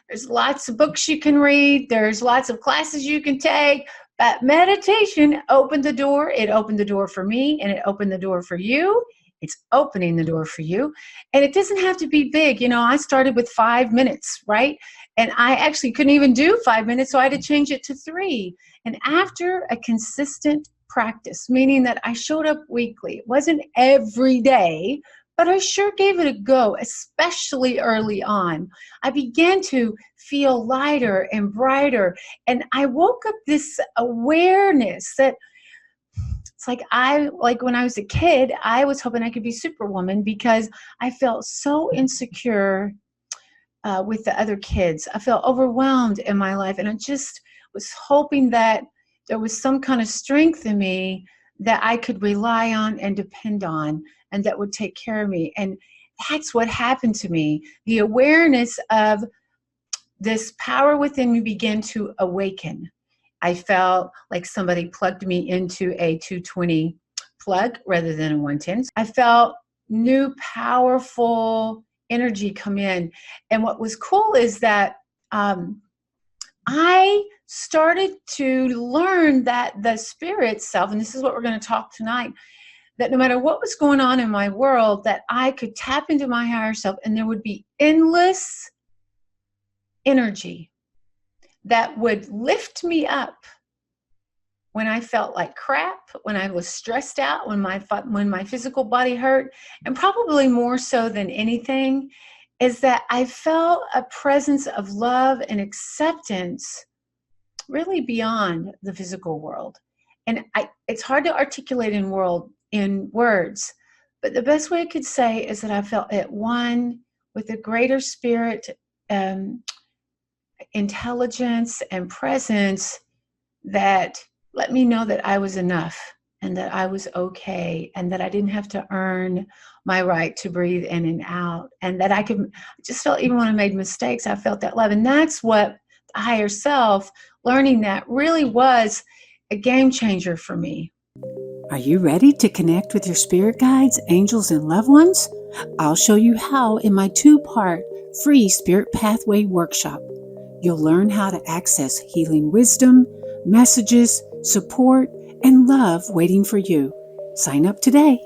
There's lots of books you can read. There's lots of classes you can take. But meditation opened the door. It opened the door for me, and it opened the door for you. It's opening the door for you. And it doesn't have to be big. I started with 5 minutes, right? And I actually couldn't even do 5 minutes, so I had to change it to 3. And after a consistent practice, meaning that I showed up weekly, it wasn't every day, but I sure gave it a go, especially early on. I began to feel lighter and brighter. And I woke up this awareness that it's like when I was a kid, I was hoping I could be Superwoman because I felt so insecure with the other kids. I felt overwhelmed in my life. And I just was hoping that there was some kind of strength in me that I could rely on and depend on, and that would take care of me. And that's what happened to me. The awareness of this power within me began to awaken. I felt like somebody plugged me into a 220 plug rather than a 110. I felt new, powerful energy come in. And what was cool is that I started to learn that the spirit self, and this is what we're going to talk tonight, that no matter what was going on in my world, that I could tap into my higher self and there would be endless energy that would lift me up when I felt like crap, when I was stressed out, when my physical body hurt, and probably more so than anything is that I felt a presence of love and acceptance really beyond the physical world. And it's hard to articulate in words, but the best way I could say is that I felt at one with a greater spirit, intelligence, and presence that let me know that I was enough and that I was okay and that I didn't have to earn my right to breathe in and out, and that I just felt even when I made mistakes, I felt that love. And that's what the higher self, learning that really was a game changer for me. Are you ready to connect with your spirit guides, angels, and loved ones? I'll show you how in my 2-part free Spirit Pathway workshop. You'll learn how to access healing wisdom, messages, support, and love waiting for you. Sign up today.